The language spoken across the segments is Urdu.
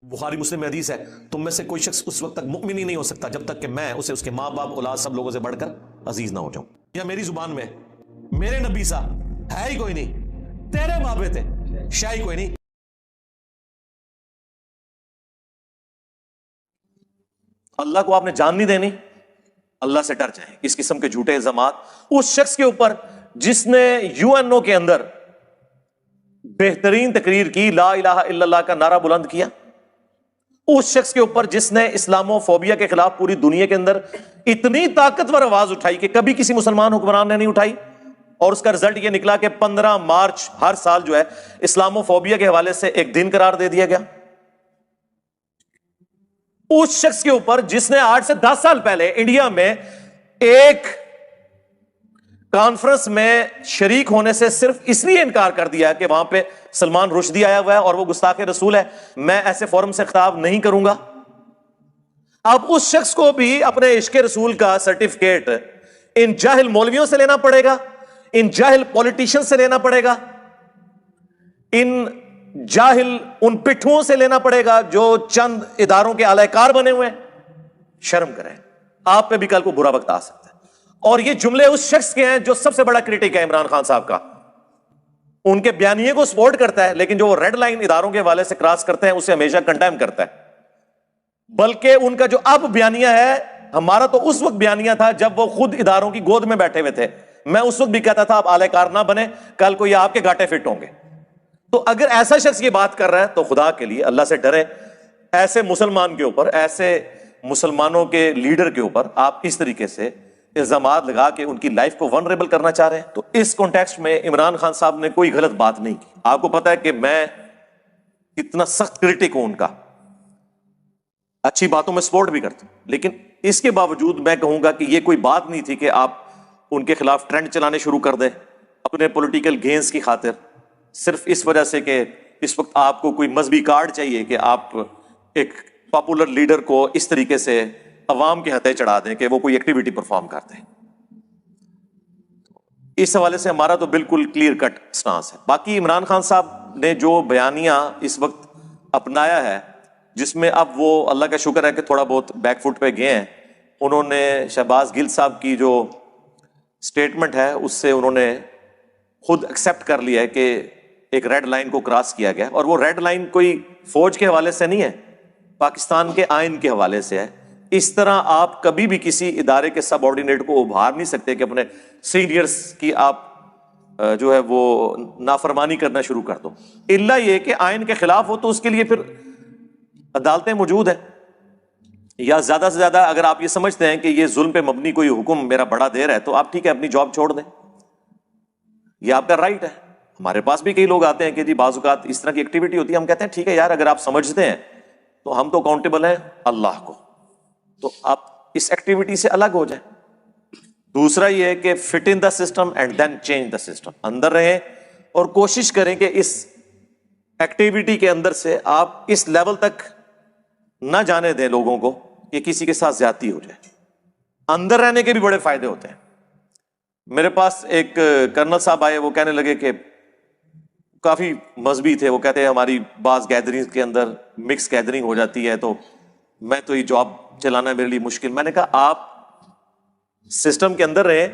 بخاری مسلم میں حدیث ہے، تم میں سے کوئی شخص اس وقت تک مؤمن ہی نہیں ہو سکتا جب تک کہ میں اسے اس کے ماں باپ اولاد سب لوگوں سے بڑھ کر عزیز نہ ہو جاؤں. یا میری زبان میں میرے نبی سا ہے ہی کوئی نہیں، تیرے بابے تھے شاہ ہی کوئی نہیں. اللہ کو آپ نے جان نہیں دینی، اللہ سے ڈر جائیں. اس قسم کے جھوٹے الزامات اس شخص کے اوپر جس نے یو این او کے اندر بہترین تقریر کی، لا الہ الا اللہ کا نعرہ بلند کیا، اس شخص کے اوپر جس نے اسلامو فوبیا کے خلاف پوری دنیا کے اندر اتنی طاقتور آواز اٹھائی کہ کبھی کسی مسلمان حکمران نے نہیں اٹھائی، اور اس کا رزلٹ یہ نکلا کہ 15 مارچ ہر سال جو ہے اسلامو فوبیا کے حوالے سے ایک دن قرار دے دیا گیا. اس شخص کے اوپر جس نے 8 سے 10 سال پہلے انڈیا میں ایک کانفرنس میں شریک ہونے سے صرف اس لیے انکار کر دیا کہ وہاں پہ سلمان رشدی آیا ہوا ہے اور وہ گستاخ رسول ہے، میں ایسے فورم سے خطاب نہیں کروں گا. اب اس شخص کو بھی اپنے عشق رسول کا سرٹیفکیٹ ان جاہل مولویوں سے لینا پڑے گا، ان جاہل پولیٹیشین سے لینا پڑے گا، ان جاہل ان پٹھوں سے لینا پڑے گا جو چند اداروں کے اعلی کار بنے ہوئے ہیں. شرم کریں، آپ پہ بھی کل کو برا وقت آ سکتا ہے. اور یہ جملے اس شخص کے ہیں جو سب سے بڑا کرٹک ہے عمران خان صاحب کا. ان کے بیانیے کو سپورٹ کرتا ہے، لیکن جو وہ ریڈ لائن اداروں کے حوالے سے کراس کرتے ہیں اسے ہمیشہ کنڈیم کرتا ہے. بلکہ ان کا جو اب بیانیہ ہے، ہمارا تو اس وقت بیانیہ تھا جب وہ خود اداروں کی گود میں بیٹھے ہوئے تھے. میں اس وقت بھی کہتا تھا آپ اعلی کار نہ بنے، کل کو یہ آپ کے گھاٹے فٹ ہوں گے. تو اگر ایسا شخص یہ بات کر رہا ہے تو خدا کے لیے اللہ سے ڈرے. ایسے مسلمان کے اوپر، ایسے مسلمانوں کے لیڈر کے اوپر آپ اس طریقے سے الزامات لگا کے ان کی لائف کو ونریبل کرنا چاہ رہے ہیں. تو اس کانٹیکسٹ میں عمران خان صاحب نے کوئی غلط بات نہیں کی. آپ کو پتا ہے کہ میں کتنا سخت کرٹک ہوں ان کا، اچھی باتوں میں سپورٹ بھی کرتا ہوں، لیکن اس کے باوجود میں کہوں گا کہ یہ کوئی بات نہیں تھی کہ آپ ان کے خلاف ٹرینڈ چلانے شروع کر دیں اپنے پولیٹیکل گینز کی خاطر، صرف اس وجہ سے کہ اس وقت آپ کو کوئی مذہبی کارڈ چاہیے کہ آپ ایک پاپولر لیڈر کو اس طریقے سے عوام کے ہتھے چڑھا دیں کہ وہ کوئی ایکٹیویٹی پرفارم کرتے ہیں. اس حوالے سے ہمارا تو بالکل کلیئر کٹ سٹانس ہے. باقی عمران خان صاحب نے جو بیانیہ اس وقت اپنایا ہے، جس میں اب وہ اللہ کا شکر ہے کہ تھوڑا بہت بیک فٹ پہ گئے ہیں، انہوں نے شہباز گل صاحب کی جو سٹیٹمنٹ ہے اس سے انہوں نے خود ایکسیپٹ کر لیا ہے کہ ایک ریڈ لائن کو کراس کیا گیا، اور وہ ریڈ لائن کوئی فوج کے حوالے سے نہیں ہے، پاکستان کے آئین کے حوالے سے ہے. اس طرح آپ کبھی بھی کسی ادارے کے سب آرڈینیٹ کو ابھار نہیں سکتے کہ اپنے سینئرز کی آپ جو ہے وہ نافرمانی کرنا شروع کر دو، الا یہ کہ آئین کے خلاف ہو تو اس کے لیے پھر عدالتیں موجود ہیں. یا زیادہ سے زیادہ اگر آپ یہ سمجھتے ہیں کہ یہ ظلم پہ مبنی کوئی حکم میرا بڑا دے رہا ہے تو آپ ٹھیک ہے اپنی جاب چھوڑ دیں، یہ آپ کا رائٹ ہے. ہمارے پاس بھی کئی لوگ آتے ہیں کہ جی بعض اوقات اس طرح کی ایکٹیویٹی ہوتی ہے، ہم کہتے ہیں ٹھیک ہے یار اگر آپ سمجھتے ہیں تو ہم تو اکاؤنٹیبل ہیں اللہ کو، تو آپ اس ایکٹیویٹی سے الگ ہو جائیں. دوسرا یہ ہے کہ fit in the system and then change the system, اندر رہیں اور کوشش کریں کہ اس ایکٹیویٹی کے اندر سے آپ اس لیول تک نہ جانے دیں لوگوں کو کہ کسی کے ساتھ زیادتی ہو جائے. اندر رہنے کے بھی بڑے فائدے ہوتے ہیں. میرے پاس ایک کرنل صاحب آئے، وہ کہنے لگے کہ کافی مذہبی تھے، وہ کہتے ہیں ہماری بعض گیدرنگ کے اندر مکس گیدرنگ ہو جاتی ہے تو میں تو یہ جاب چلانا میرے لیے مشکل. میں نے کہا آپ سسٹم کے اندر رہیں،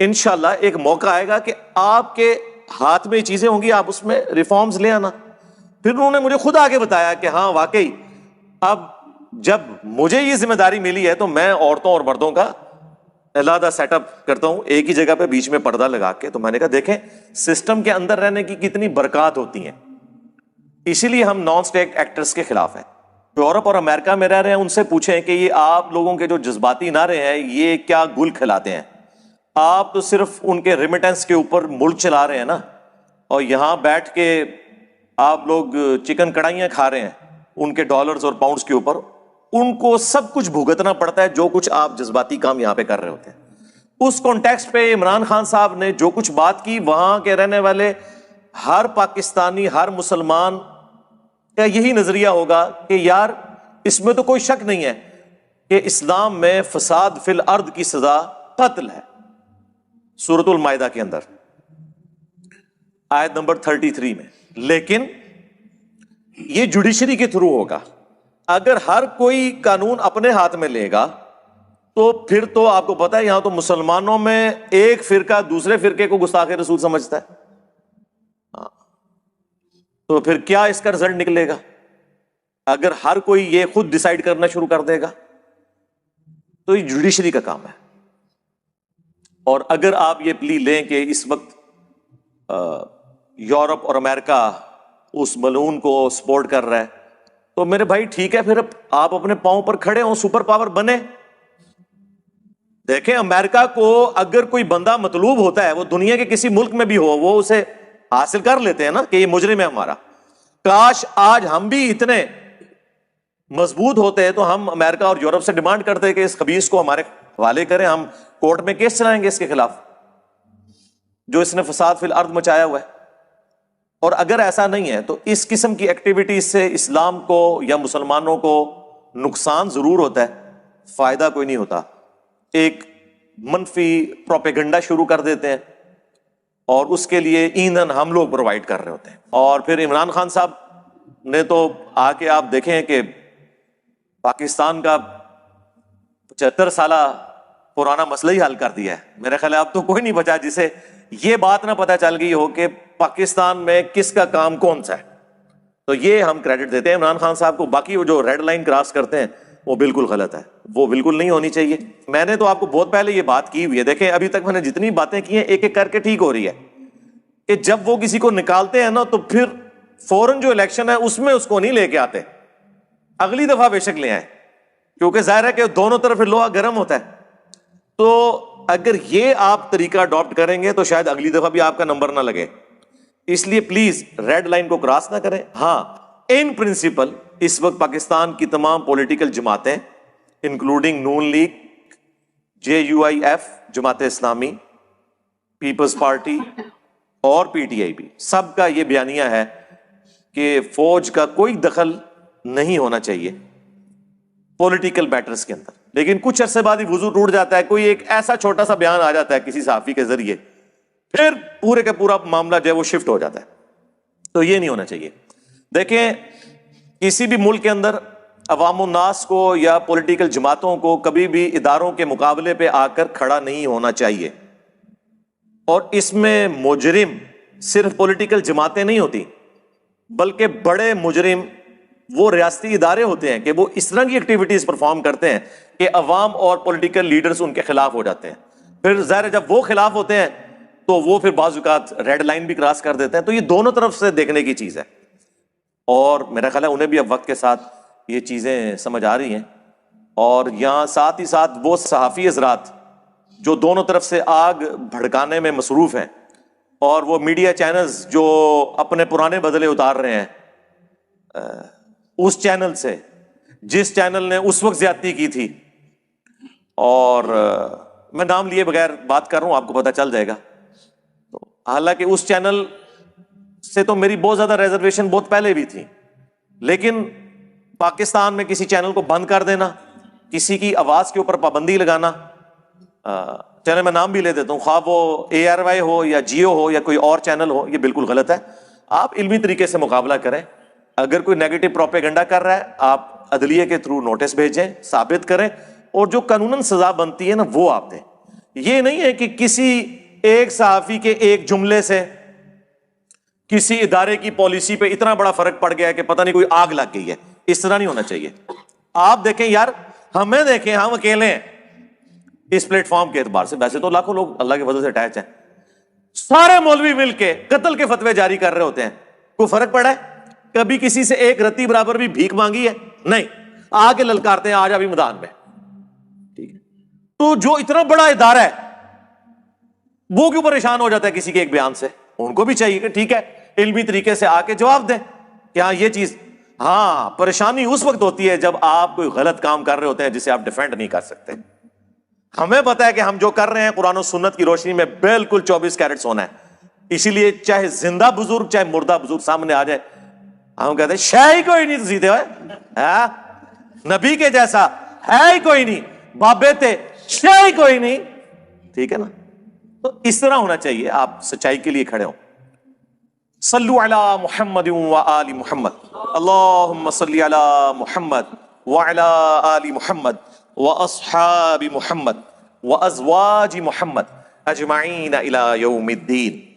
انشاءاللہ ایک موقع آئے گا کہ آپ کے ہاتھ میں چیزیں ہوں گی، آپ اس میں ریفارمز لے آنا. پھر انہوں نے مجھے خود آگے بتایا کہ ہاں واقعی اب جب مجھے یہ ذمہ داری ملی ہے تو میں عورتوں اور مردوں کا علیحدہ سیٹ اپ کرتا ہوں ایک ہی جگہ پہ بیچ میں پردہ لگا کے. تو میں نے کہا دیکھیں سسٹم کے اندر رہنے کی کتنی برکات ہوتی ہیں، اسی لیے ہم نان اسٹیٹ ایکٹرز کے خلاف ہیں. یورپ اور امریکہ میں رہ رہے ہیں، ان سے پوچھیں کہ یہ آپ لوگوں کے جو جذباتی نعرے ہیں یہ کیا گل کھلاتے ہیں؟ آپ تو صرف ان کے ریمیٹنس کے اوپر ملک چلا رہے ہیں نا، اور یہاں بیٹھ کے آپ لوگ چکن کڑھائیاں کھا رہے ہیں ان کے ڈالرز اور پاؤنڈز کے اوپر. ان کو سب کچھ بھگتنا پڑتا ہے جو کچھ آپ جذباتی کام یہاں پہ کر رہے ہوتے ہیں. اس کانٹیکسٹ پہ عمران خان صاحب نے جو کچھ بات کی، وہاں کے رہنے والے ہر پاکستانی، ہر مسلمان کا یہی نظریہ ہوگا کہ یار اس میں تو کوئی شک نہیں ہے کہ اسلام میں فساد فی الارض کی سزا قتل ہے. سورۃ المائدہ کے اندر آیت نمبر 33 میں. لیکن یہ جوڈیشری کے تھرو ہوگا. اگر ہر کوئی قانون اپنے ہاتھ میں لے گا تو پھر تو آپ کو پتا ہے یہاں تو مسلمانوں میں ایک فرقہ دوسرے فرقے کو گستاخ رسول سمجھتا ہے. تو پھر کیا اس کا رزلٹ نکلے گا اگر ہر کوئی یہ خود ڈیسائیڈ کرنا شروع کر دے گا؟ تو یہ جوڈیشری کا کام ہے. اور اگر آپ یہ پلی لیں کہ اس وقت یورپ اور امریکہ اس ملعون کو سپورٹ کر رہا ہے تو میرے بھائی ٹھیک ہے، پھر آپ اپنے پاؤں پر کھڑے ہوں، سپر پاور بنے. دیکھیں امریکہ کو اگر کوئی بندہ مطلوب ہوتا ہے وہ دنیا کے کسی ملک میں بھی ہو وہ اسے حاصل کر لیتے ہیں نا کہ یہ مجرم ہے ہمارا. کاش آج ہم بھی اتنے مضبوط ہوتے ہیں تو ہم امریکہ اور یورپ سے ڈیمانڈ کرتے کہ اس خبیث کو ہمارے حوالے کریں، ہم کورٹ میں کیس چلائیں گے اس کے خلاف جو اس نے فساد فی الارض مچایا ہوا ہے. اور اگر ایسا نہیں ہے تو اس قسم کی ایکٹیویٹیز سے اسلام کو یا مسلمانوں کو نقصان ضرور ہوتا ہے، فائدہ کوئی نہیں ہوتا. ایک منفی پروپیگنڈا شروع کر دیتے ہیں اور اس کے لیے ایندھن ہم لوگ پرووائڈ کر رہے ہوتے ہیں. اور پھر عمران خان صاحب نے تو آ کے آپ دیکھیں کہ پاکستان کا 75 سالہ پرانا مسئلہ ہی حل کر دیا ہے. میرے خیال ہے اب تو کوئی نہیں بچا جسے یہ بات نہ پتہ چل گئی ہو کہ پاکستان میں کس کا کام کون سا ہے. تو یہ ہم کریڈٹ دیتے ہیں عمران خان صاحب کو. باقی وہ جو ریڈ لائن کراس کرتے ہیں وہ بالکل غلط ہے، وہ بالکل نہیں ہونی چاہیے. میں نے تو آپ کو بہت پہلے یہ بات کی ہوئی ہے. دیکھیں ابھی تک میں نے جتنی باتیں کی ہیں ایک ایک کر کے ٹھیک ہو رہی ہے کہ جب وہ کسی کو نکالتے ہیں نا تو پھر فوراً جو الیکشن ہے اس میں اس کو نہیں لے کے آتے، اگلی دفعہ بے شک لے آئیں، کیونکہ ظاہر ہے کہ دونوں طرف لوہا گرم ہوتا ہے. تو اگر یہ آپ طریقہ اڈاپٹ کریں گے تو شاید اگلی دفعہ بھی آپ کا نمبر نہ لگے. اس لیے پلیز ریڈ لائن کو کراس نہ کریں. ہاں ان پرنسپل اس وقت پاکستان کی تمام پولیٹیکل جماعتیں انکلوڈنگ نون league, JUIF، Jamaat Islami, Peoples party اور PTI بھی، سب کا یہ بیانیہ ہے کہ فوج کا کوئی دخل نہیں ہونا چاہیے پولیٹیکل میٹرز کے اندر. لیکن کچھ عرصے بعد ہی وضو ٹوٹ جاتا ہے، کوئی ایک ایسا چھوٹا سا بیان آ جاتا ہے کسی صحافی کے ذریعے، پھر پورے کا پورا معاملہ جو ہے وہ شفٹ ہو جاتا ہے. تو یہ نہیں ہونا چاہیے. دیکھیں کسی بھی ملک کے اندر عوام الناس کو یا پولیٹیکل جماعتوں کو کبھی بھی اداروں کے مقابلے پہ آ کر کھڑا نہیں ہونا چاہیے. اور اس میں مجرم صرف پولیٹیکل جماعتیں نہیں ہوتی بلکہ بڑے مجرم وہ ریاستی ادارے ہوتے ہیں کہ وہ اس طرح کی ایکٹیویٹیز پرفارم کرتے ہیں کہ عوام اور پولیٹیکل لیڈرز ان کے خلاف ہو جاتے ہیں. پھر ظاہر ہے جب وہ خلاف ہوتے ہیں تو وہ پھر بعض اوقات ریڈ لائن بھی کراس کر دیتے ہیں. تو یہ دونوں طرف سے دیکھنے کی چیز ہے اور میرا خیال ہے انہیں بھی اب وقت کے ساتھ یہ چیزیں سمجھ آ رہی ہیں. اور یہاں ساتھ ہی ساتھ وہ صحافی حضرات جو دونوں طرف سے آگ بھڑکانے میں مصروف ہیں اور وہ میڈیا چینلز جو اپنے پرانے بدلے اتار رہے ہیں اس چینل سے جس چینل نے اس وقت زیادتی کی تھی، اور میں نام لیے بغیر بات کر رہا ہوں، آپ کو پتہ چل جائے گا. تو حالانکہ اس چینل سے تو میری بہت زیادہ ریزرویشن بہت پہلے بھی تھی، لیکن پاکستان میں کسی چینل کو بند کر دینا، کسی کی آواز کے اوپر پابندی لگانا، چینل میں نام بھی لے دیتا ہوں، خواہ وہ ARY ہو یا جیو ہو یا کوئی اور چینل ہو، یہ بالکل غلط ہے. آپ علمی طریقے سے مقابلہ کریں. اگر کوئی نیگیٹو پروپیگنڈا کر رہا ہے آپ عدلیہ کے تھرو نوٹس بھیجیں، ثابت کریں اور جو قانوناً سزا بنتی ہے نا وہ آپ دیں. یہ نہیں ہے کہ کسی ایک صحافی کے ایک جملے سے کسی ادارے کی پالیسی پہ اتنا بڑا فرق پڑ گیا ہے کہ پتہ نہیں کوئی آگ لگ گئی ہے. اس طرح نہیں ہونا چاہیے. آپ دیکھیں یار، ہمیں دیکھیں، ہم اکیلے ہیں اس پلیٹ فارم کے اعتبار سے، ویسے تو لاکھوں لوگ اللہ کی فضل سے اٹیچ ہیں. سارے مولوی مل کے قتل کے فتوے جاری کر رہے ہوتے ہیں، کوئی فرق پڑا ہے؟ کبھی کسی سے ایک رتی برابر بھی بھیک مانگی ہے؟ نہیں. آگے للکارتے ہیں آج ابھی میدان میں. ٹھیک ہے، تو جو اتنا بڑا ادارہ ہے وہ کیوں پریشان ہو جاتا ہے کسی کے ایک بیان سے؟ ان کو بھی چاہیے کہ ٹھیک ہے علمی طریقے سے آ کے جواب دیں کہ ہاں یہ چیز. ہاں پریشانی اس وقت ہوتی ہے جب آپ کوئی غلط کام کر رہے ہوتے ہیں جسے آپ ڈیفینڈ نہیں کر سکتے. ہمیں پتا ہے کہ ہم جو کر رہے ہیں قرآن و سنت کی روشنی میں بالکل 24 کیرٹ سونا ہے. اسی لیے چاہے زندہ بزرگ چاہے مردہ بزرگ سامنے آ جائے ہم کہتے ہیں شے ہی کوئی نہیں تو سیدھے ہوئے، نبی کے جیسا ہے ہی کوئی نہیں، بابے تھے شے ہی کوئی نہیں. ٹھیک ہے نا؟ تو اس طرح ہونا چاہیے، آپ سچائی کے لیے کھڑے ہوں. صلو علی محمد وآل محمد، اللہم صلی علی محمد وعلی آل محمد واصحاب محمد وازواج محمد اجمعین الی یوم الدین۔